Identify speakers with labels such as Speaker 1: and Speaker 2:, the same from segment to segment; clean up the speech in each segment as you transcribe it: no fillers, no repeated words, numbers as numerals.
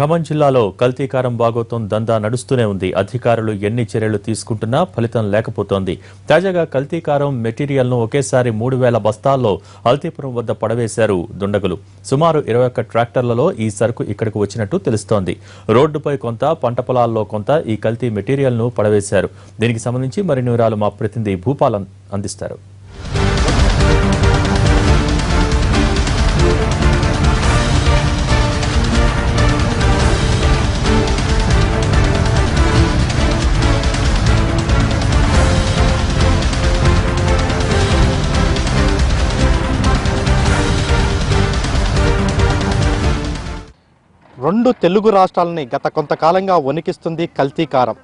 Speaker 1: ఖమ్మం జిల్లాలో కల్తీకారం బాగోతం దందా నడుస్తూనే ఉంది. అధికారులు ఎన్ని చర్యలు తీసుకుంటున్నా ఫలితం లేకపోతోంది. తాజాగా కల్తీకారం మెటీరియల్ ను ఒకేసారి 3000 బస్తాల్లో అల్తీపురం వద్ద పడవేశారు దుండగులు. సుమారు 21 ట్రాక్టర్లలో ఈ సరుకు ఇక్కడకు వచ్చినట్టు తెలుస్తోంది. రోడ్డుపై కొంత, పంట పొలాల్లో కొంత ఈ కల్తీ మెటీరియల్ ను పడవేశారు. దీనికి సంబంధించి మరిన్ని వివరాలు మా ప్రతినిధి భూపాల్ అందిస్తారు.
Speaker 2: రెండు తెలుగు రాష్ట్రాలని గత కొంతకాలంగా వణికిస్తుంది కల్తీకారం.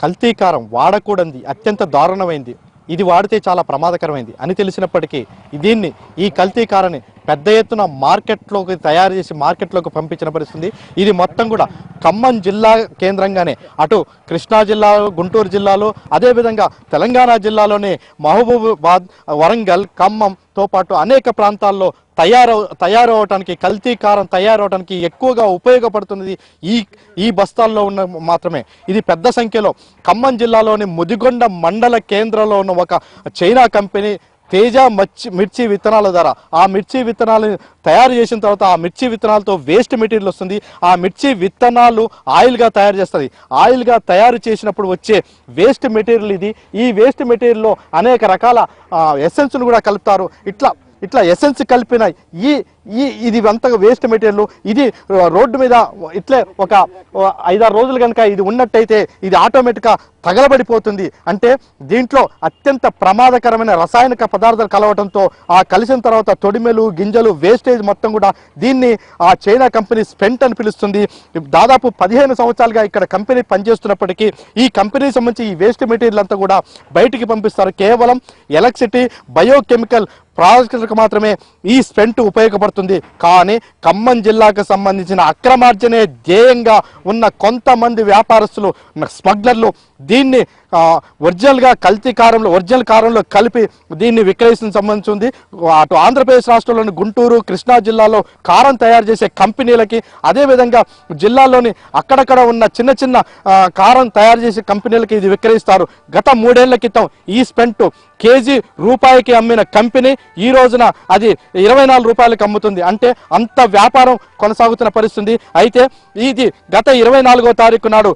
Speaker 2: కల్తీకారం వాడకూడనిది, అత్యంత దారుణమైంది, ఇది వాడితే చాలా ప్రమాదకరమైంది అని తెలిసినప్పటికీ ఈ కల్తీకారాన్ని పెద్ద ఎత్తున మార్కెట్లోకి తయారు చేసి మార్కెట్లోకి పంపించిన పరిస్థితి. ఇది మొత్తం కూడా ఖమ్మం జిల్లా కేంద్రంగానే అటు కృష్ణా జిల్లాలో, గుంటూరు జిల్లాలో, అదేవిధంగా తెలంగాణ జిల్లాలోని మహబూబాబాద్, వరంగల్, ఖమ్మంతో పాటు అనేక ప్రాంతాల్లో తయారవటానికి కల్తీకారం తయారవటానికి ఎక్కువగా ఉపయోగపడుతున్నది ఈ బస్తాల్లో ఉన్న మాత్రమే. ఇది పెద్ద సంఖ్యలో ఖమ్మం జిల్లాలోని ముదిగొండ మండల కేంద్రంలో ఉన్న ఒక చైనా కంపెనీ తేజ మిర్చి విత్తనాల ద్వారా ఆ మిర్చి విత్తనాలను తయారు చేసిన తర్వాత ఆ మిర్చి విత్తనాలతో వేస్ట్ మెటీరియల్ వస్తుంది. ఆ మిర్చి విత్తనాలు ఆయిల్గా తయారు చేస్తుంది. ఆయిల్గా తయారు చేసినప్పుడు వచ్చే వేస్ట్ మెటీరియల్ ఇది. ఈ వేస్ట్ మెటీరియల్లో అనేక రకాల ఎసెన్స్ను కూడా కలుపుతారు. ఇట్లా ఎసెన్స్ కలిపిన ఇది అంత వేస్ట్ మెటీరియల్. ఇది రోడ్డు మీద ఇట్లే ఒక 5-6 రోజులు కనుక ఇది ఉన్నట్టయితే ఇది ఆటోమేటిక్గా తగలబడిపోతుంది. అంటే దీంట్లో అత్యంత ప్రమాదకరమైన రసాయనిక పదార్థాలు కలవడంతో ఆ కలిసిన తర్వాత తొడిమెలు, గింజలు, వేస్టేజ్ మొత్తం కూడా దీన్ని ఆ చైనా కంపెనీ స్పెంట్ అని పిలుస్తుంది. దాదాపు 15 సంవత్సరాలుగా ఇక్కడ కంపెనీ పనిచేస్తున్నప్పటికీ ఈ కంపెనీకి సంబంధించి ఈ వేస్ట్ మెటీరియల్ అంతా కూడా బయటికి పంపిస్తారు. కేవలం ఎలక్ట్రిసిటీ, బయోకెమికల్ ప్రాజెక్టులకు మాత్రమే ఈ స్పెంట్ ఉపయోగపడుతుంది. కానీ ఖమ్మం జిల్లాకు సంబంధించిన అక్రమార్జనే ధ్యేయంగా ఉన్న కొంతమంది వ్యాపారస్తులు, స్మగ్లర్లు దీన్ని ఒరిజినల్గా ఒరిజినల్ కారంలో కలిపి దీన్ని విక్రయిస్తున్న సంబంధించింది. అటు ఆంధ్రప్రదేశ్ రాష్ట్రంలోని గుంటూరు, కృష్ణా జిల్లాలో కారం తయారు చేసే కంపెనీలకి, అదేవిధంగా జిల్లాలోని అక్కడక్కడ ఉన్న చిన్న కారం తయారు చేసే కంపెనీలకి ఇది విక్రయిస్తారు. గత 3 ఏళ్ల క్రితం ఈ స్పెంట్ కేజీ రూపాయికి అమ్మిన కంపెనీ ఈ రోజున అది 24 రూపాయలకు అమ్ముతుంది. అంటే అంత వ్యాపారం కొనసాగుతున్న పరిస్థితి. అయితే ఇది గత 24వ తారీఖు నాడు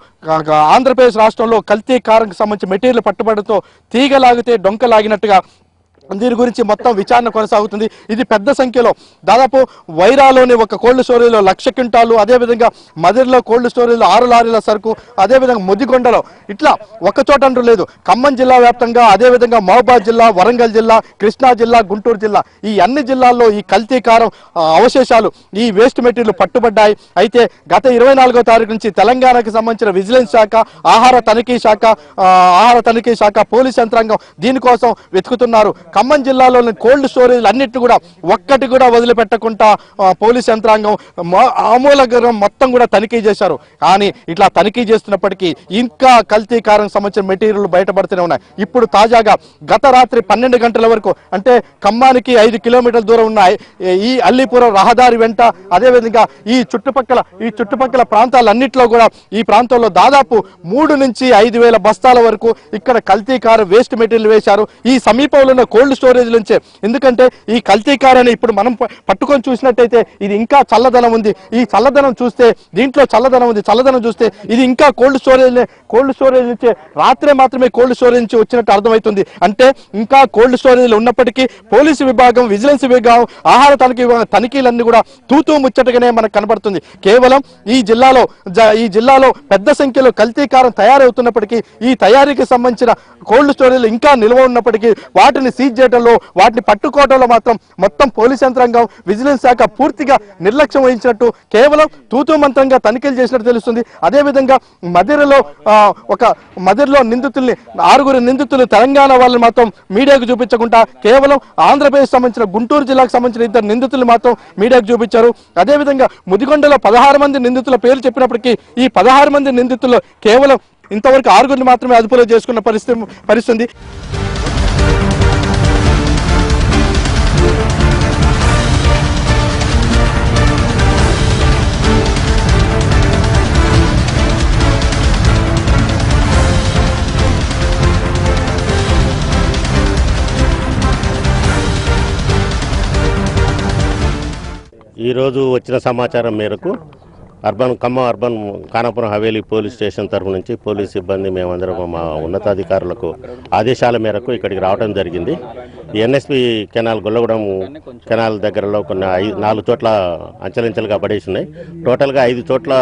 Speaker 2: ఆంధ్రప్రదేశ్ రాష్ట్రంలో కల్తీకారంకు సంబంధించి మెటీరియల్ పట్టుబడితో తీగలాగితే డొంకలాగినట్టుగా దీని గురించి మొత్తం విచారణ కొనసాగుతుంది. ఇది పెద్ద సంఖ్యలో దాదాపు వైరాలోని ఒక కోల్డ్ స్టోరేజ్లో 1,00,000 క్వింటాలు, అదేవిధంగా మదిరిలో కోల్డ్ స్టోరేజ్లో 6 లారీల సరుకు, అదేవిధంగా ముదిగొండలో ఇట్లా ఒక చోట అంటూ లేదు. ఖమ్మం జిల్లా వ్యాప్తంగా, అదేవిధంగా మహబూబాబాద్ జిల్లా, వరంగల్ జిల్లా, కృష్ణా జిల్లా, గుంటూరు జిల్లా ఈ అన్ని జిల్లాల్లో ఈ కల్తీకారం అవశేషాలు, ఈ వేస్ట్ మెటీరియల్ పట్టుబడ్డాయి. అయితే గత 24వ తారీఖు నుంచి తెలంగాణకు సంబంధించిన విజిలెన్స్ శాఖ, ఆహార తనిఖీ శాఖ, పోలీస్ యంత్రాంగం దీనికోసం వెతుకుతున్నారు. ఖమ్మం జిల్లాలోని కోల్డ్ స్టోరేజ్లు అన్నిటి కూడా ఒక్కటి కూడా వదిలిపెట్టకుండా పోలీస్ యంత్రాంగం ఆమూలగ్రం మొత్తం కూడా తనిఖీ చేశారు. కానీ ఇట్లా తనిఖీ చేస్తున్నప్పటికీ ఇంకా కల్తీకారం సంబంధించిన మెటీరియల్ బయటపడుతూనే ఉన్నాయి. ఇప్పుడు తాజాగా గత రాత్రి 12 గంటల వరకు, అంటే ఖమ్మానికి 5 కిలోమీటర్ల దూరం ఉన్న ఈ అల్లీపురం రహదారి వెంట, అదేవిధంగా ఈ చుట్టుపక్కల ప్రాంతాలన్నింటిలో కూడా ఈ ప్రాంతంలో దాదాపు 3 నుంచి 5,000 బస్తాల వరకు ఇక్కడ కల్తీకారం వేస్ట్ మెటీరియల్ వేశారు. ఈ సమీపంలో ఉన్న కోల్డ్ స్టోరేజ్ నుంచే. ఎందుకంటే ఈ కల్తీకారాన్ని ఇప్పుడు మనం పట్టుకొని చూసినట్టయితే ఇది ఇంకా చల్లదనం ఉంది. ఈ చల్లదనం చూస్తే దీంట్లో చల్లదనం ఉంది. చల్లదనం చూస్తే ఇది ఇంకా కోల్డ్ స్టోరేజ్ నుంచే రాత్రే మాత్రమే కోల్డ్ స్టోరేజ్ నుంచి వచ్చినట్టు అర్థమవుతుంది. అంటే ఇంకా కోల్డ్ స్టోరేజ్ ఉన్నప్పటికీ పోలీసు విభాగం, విజిలెన్స్ విభాగం, ఆహార తనిఖీలన్నీ కూడా తూతూ ముచ్చటగానే మనకు కనబడుతుంది. కేవలం ఈ జిల్లాలో పెద్ద సంఖ్యలో కల్తీకారం తయారవుతున్నప్పటికీ ఈ తయారీకి సంబంధించిన కోల్డ్ స్టోరేజ్ ఇంకా నిల్వ ఉన్నప్పటికీ వాటిని సీజ్ చేయడంలో, వాటిని పట్టుకోవడంలో మాత్రం మొత్తం పోలీస్ యంత్రాంగం, విజిలెన్స్ శాఖ పూర్తిగా నిర్లక్ష్యం వహించినట్టు, కేవలం తూతూ మంత్రంగా తనిఖీలు చేసినట్టు తెలుస్తుంది. అదేవిధంగా మదిరిలో నిందితుల్ని 6 నిందితులు తెలంగాణ వాళ్ళని మాత్రం మీడియాకు చూపించకుండా కేవలం ఆంధ్రప్రదేశ్ సంబంధించిన గుంటూరు జిల్లాకు సంబంధించిన 2 నిందితులు మాత్రం మీడియాకు చూపించారు. అదేవిధంగా ముదిగొండలో 16 మంది నిందితుల పేర్లు చెప్పినప్పటికీ ఈ 16 మంది నిందితుల్లో కేవలం ఇంతవరకు 6 మాత్రమే అదుపులో చేసుకున్న పరిస్థితి.
Speaker 3: ఈరోజు వచ్చిన సమాచారం మేరకు Khammam urban Khanapuram Haveli police station తరఫు నుంచి పోలీస్ సిబ్బంది మేమందరం మా ఉన్నతాధికారులకు ఆదేశాల మేరకు ఇక్కడికి రావడం జరిగింది. ఈ ఎన్ఎస్పి కెనాల్ గొల్లగూడెం కెనాల్ దగ్గరలో కొన్ని 4 చోట్ల అంచెలంచెలుగా పడేసి ఉన్నాయి. టోటల్గా 5 చోట్ల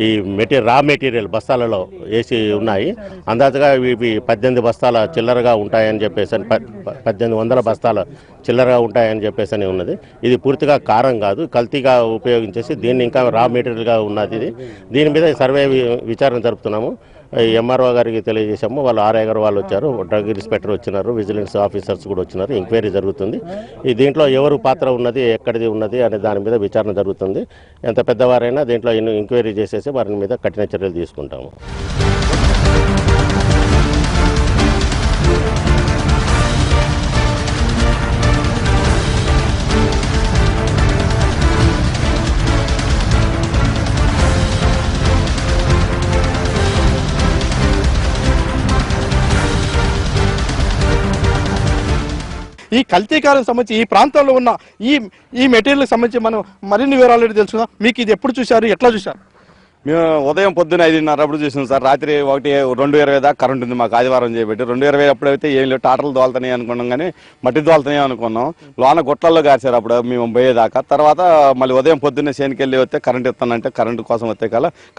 Speaker 3: ఈ రా మెటీరియల్ బస్తాలలో వేసి ఉన్నాయి. అందాజుగా ఇవి 18 బస్తాల చిల్లరగా ఉంటాయని చెప్పేసి 1800 బస్తాల చిల్లరగా ఉంటాయని చెప్పేసి అని ఉన్నది. ఇది పూర్తిగా కారం కాదు, కల్తీగా ఉపయోగించేసి దీన్ని ఇంకా రా మెటీరియల్గా ఉన్నది. దీని మీద సర్వే విచారణ జరుపుతున్నాము. ఎంఆర్ఓ గారికి తెలియజేశాము. వాళ్ళు ఆర్ఐ గారు వాళ్ళు వచ్చారు, డ్రగ్ ఇన్స్పెక్టర్ వచ్చినారు, విజిలెన్స్ ఆఫీసర్స్ కూడా వచ్చినారు. ఎంక్వైరీ జరుగుతుంది. ఈ దీంట్లో ఎవరు పాత్ర ఉన్నది, ఎక్కడిది ఉన్నది అనే దాని మీద విచారణ జరుగుతుంది. ఎంత పెద్దవారైనా దీంట్లో ఎంక్వైరీ చేసేసి వారి మీద కఠిన చర్యలు తీసుకుంటాము.
Speaker 2: ఈ కల్తీకారం సంబంధించి ఈ ప్రాంతంలో ఉన్న ఈ మెటీరియల్కి సంబంధించి మనం మరిన్ని వివరాలు తెలుసుకుందాం. మీకు ఇది ఎప్పుడు చూశారు, ఎట్లా చూశారు?
Speaker 4: మేము ఉదయం పొద్దున్న 5:30 అప్పుడు చూసాం సార్. రాత్రి 2:20 దాకా కరెంట్ ఉంది మాకు ఆదివారం చేయబట్టి. 2:20 అప్పుడైతే ఏం లేవు, టాటర్లు దోలుతున్నాయి అనుకున్నాం, కానీ మట్టి దోలుతున్నాయి అనుకున్నాం. లోన గుట్టల్లో గార్చారు అప్పుడు మేము పోయేదాకా. తర్వాత మళ్ళీ ఉదయం పొద్దున్నే చేనుకెళ్ళి వస్తే కరెంట్ ఇస్తానంటే కరెంటు కోసం వస్తే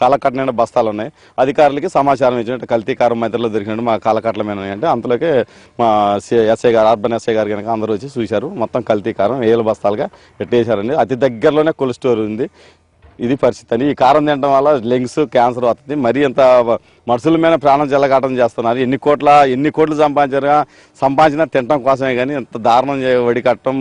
Speaker 4: కాలకట్టిన బస్తాలు ఉన్నాయి. అధికారులకి సమాచారం ఇచ్చినట్టు కల్తీకారం మధ్యలో దొరికినట్టు మా కాలకట్ల మీద ఉన్నాయంటే అంతలోకే మా ఎస్ఐ గారు, అర్బన్ ఎస్ఐ గారు కనుక అందరూ వచ్చి చూశారు. మొత్తం కల్తీకారం 7 బస్తాలుగా పెట్టేశారండి. అతి దగ్గరలోనే కోల్డ్ స్టోర్ ఉంది. ఇది పరిస్థితి అండి. ఈ కారం తినడం వల్ల లెంగ్స్ క్యాన్సర్ వస్తుంది. మరీ అంత మనుషుల మీద ప్రాణం జల్లగాటం చేస్తున్నారు. ఎన్ని కోట్లు సంపాదించినా తినడం కోసమే, కానీ ఎంత దారుణం వడికట్టడం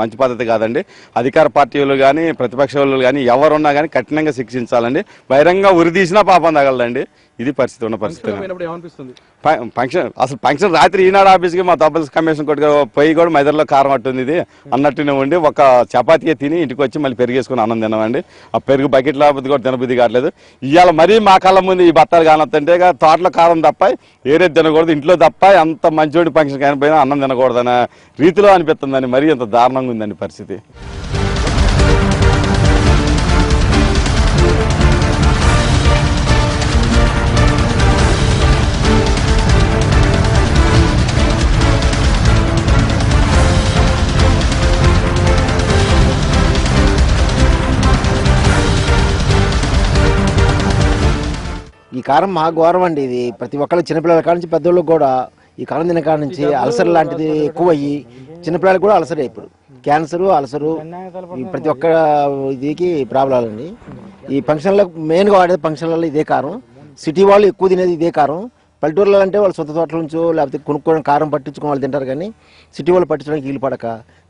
Speaker 4: మంచి పద్ధతి కాదండి. అధికార పార్టీలు కానీ ప్రతిపక్ష వాళ్ళు కానీ ఎవరున్నా కానీ కఠినంగా శిక్షించాలండి. బహిరంగ ఉరిదీసినా పాపం తగలదండి. ఇది పరిస్థితి ఉన్న పరిస్థితి. ఫంక్షన్ రాత్రి ఈనాడు ఆఫీస్కి మా తప్పల్స్ కమిషన్ కొట్టుగా పోయి కూడా మెదడులో కారం అట్టుంది ఇది అన్నట్టునే ఉండి ఒక చపాతీయే తిని ఇంటికి వచ్చి మళ్ళీ పెరిగేసుకుని అన్నం తిన్నామండి. ఆ పెరుగు బకెట్ లేకపోతే కూడా తినబుద్ధి కావట్లేదు. ఇవాళ మరీ మా కళ్ళ ముందు ఈ బత్తాలు కానొద్దంటే తోటలో కారం తప్ప ఏరేది తినకూడదు, ఇంట్లో తప్ప ఎంత మంచోడి ఫంక్షన్ కానిపోయినా అన్నం తినకూడదనే రీతిలో అనిపిస్తుందని మరీ అంత దారుణంగా ఉందండి పరిస్థితి.
Speaker 5: ఈ కారం మా ఘోరం అండి. ఇది ప్రతి ఒక్కళ్ళు చిన్నపిల్లల కాడ నుంచి పెద్దోళ్ళకి కూడా ఈ కారం తిన కాడ నుంచి అల్సర్ లాంటిది ఎక్కువ అయ్యి చిన్నపిల్లలకు కూడా అల్సరే. ఇప్పుడు క్యాన్సరు, అల్సరు ఈ ప్రతి ఒక్క ఇదికి ప్రాబ్లం అండి. ఈ ఫంక్షన్లో మెయిన్గా వాడేది ఫంక్షన్లలో ఇదే కారం. సిటీ వాళ్ళు ఎక్కువ తినేది ఇదే కారం. పల్లెటూరులో అంటే వాళ్ళు సొంత తోటల నుంచో లేకపోతే కొనుక్కోవడం కారం పట్టించుకుని వాళ్ళు తింటారు, కానీ సిటీ వాళ్ళు పట్టించడానికి వీలు పడక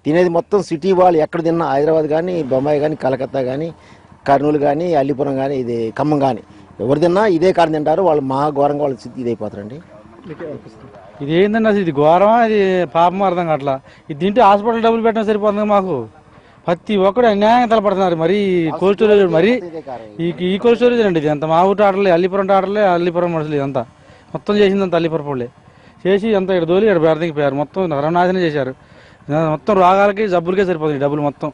Speaker 5: తినేది మొత్తం సిటీ వాళ్ళు ఎక్కడ తిన్నా హైదరాబాద్ కానీ, బొంబాయి కానీ, కలకత్తా కానీ, కర్నూలు కానీ, అల్లిపురం కానీ, ఇది ఖమ్మం కానీ ఎవరు తిన్నా ఇదే కారం తింటారు. వాళ్ళు మహా ఘోరంగా వాళ్ళు ఇదైపోతారండి.
Speaker 6: ఇది ఏంటండి అసలు, ఇది ఘోరమా, ఇది పాపం అర్థం కావట్లా. ఇది తింటే హాస్పిటల్ డబ్బులు పెట్టడం సరిపోతుంది మాకు. ప్రతి ఒక్కడు అన్యాయంగా తలపడుతున్నారు. మరి కోల్డ్ స్టోరేజ్, మరి ఈ కోల్డ్ స్టోరేజ్ అండి. ఇది అంత మా ఊటి ఆటలే, అల్లిపురం మనుషులు ఇదంతా మొత్తం చేసిందంత అల్లిపురం వాళ్ళే చేసి అంత ఇక్కడ దోలి ఇక్కడ బెరదికి పోయారు. మొత్తం నరనాశనం చేశారు. మొత్తం రోగాలకి జబ్బులకే సరిపోతుంది డబ్బులు మొత్తం.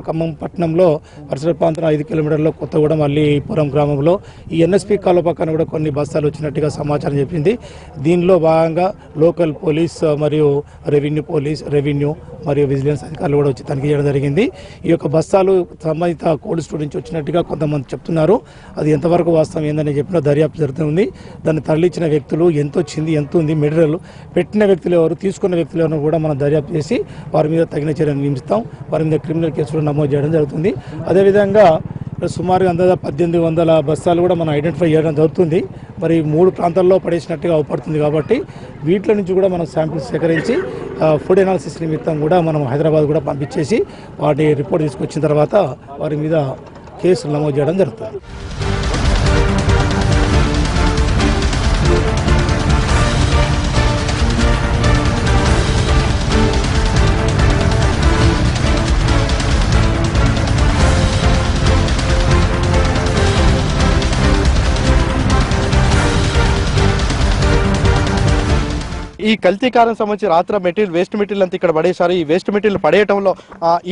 Speaker 7: ఖమ్మం పట్టణంలో పరిసర ప్రాంతం 5 కిలోమీటర్ల కొత్తగూడెం అల్లిపురం గ్రామంలో ఈ ఎన్ఎస్పి కాలువ పక్కన కూడా కొన్ని బస్తాలు వచ్చినట్టుగా సమాచారం చెప్పింది. దీనిలో భాగంగా లోకల్ పోలీస్ మరియు రెవెన్యూ మరియు విజిలెన్స్ అధికారులు కూడా వచ్చి తనిఖీ చేయడం జరిగింది. ఈ యొక్క బస్తాలు సంబంధిత కోల్డ్ స్టోర్ నుంచి వచ్చినట్టుగా కొంతమంది చెప్తున్నారు. అది ఎంతవరకు వాస్తవం ఏందని చెప్పిన దర్యాప్తు జరుగుతుంది. దాన్ని తరలించిన వ్యక్తులు ఎంత వచ్చింది, ఎంత ఉంది, మెటీరియల్ పెట్టిన వ్యక్తులు ఎవరు, తీసుకున్న వ్యక్తులు ఎవరు కూడా మనం దర్యాప్తు చేసి వారి మీద తగిన చర్యలు నియమిస్తాం. వారి మీద క్రిమినల్ కేసులు నమోదు చేయడం జరుగుతుంది. అదేవిధంగా సుమారుగా 1800 బస్తాలు కూడా మనం ఐడెంటిఫై చేయడం జరుగుతుంది. మరి 3 ప్రాంతాల్లో పడేసినట్టుగా అవపడుతుంది. కాబట్టి వీటిలో నుంచి కూడా మనం శాంపిల్స్ సేకరించి ఫుడ్ ఎనాలిసిస్ నిమిత్తం కూడా మనం హైదరాబాద్ కూడా పంపించేసి వాటి రిపోర్ట్ తీసుకొచ్చిన తర్వాత వారి మీద కేసులు నమోదు చేయడం జరుగుతుంది.
Speaker 2: ఈ కల్తీ కారం సంబంధించి రాత్రి మెటీరియల్ వేస్ట్ మెటీరియల్ అంతా ఇక్కడ పడేశారు. ఈ వేస్ట్ మెటీరియల్ పడేయడంలో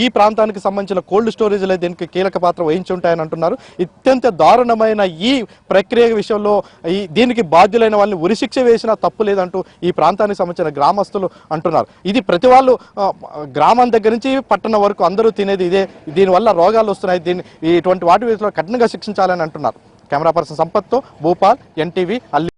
Speaker 2: ఈ ప్రాంతానికి సంబంధించిన కోల్డ్ స్టోరేజ్లే దీనికి కీలక పాత్ర వహించి ఉంటాయని అంటున్నారు. అత్యంత దారుణమైన ఈ ప్రక్రియ విషయంలో దీనికి బాధ్యులైన వాళ్ళని ఉరిశిక్ష వేసినా తప్పు లేదంటూ ఈ ప్రాంతానికి సంబంధించిన గ్రామస్తులు అంటున్నారు. ఇది ప్రతి వాళ్ళు గ్రామం దగ్గర నుంచి పట్టణం వరకు అందరూ తినేది ఇదే. దీనివల్ల రోగాలు వస్తున్నాయి. ఇటువంటి వాటి విషయంలో కఠినంగా శిక్షించాలని అంటున్నారు. కెమెరా పర్సన్ సంపత్తో భూపాల్, NTV, అల్లి.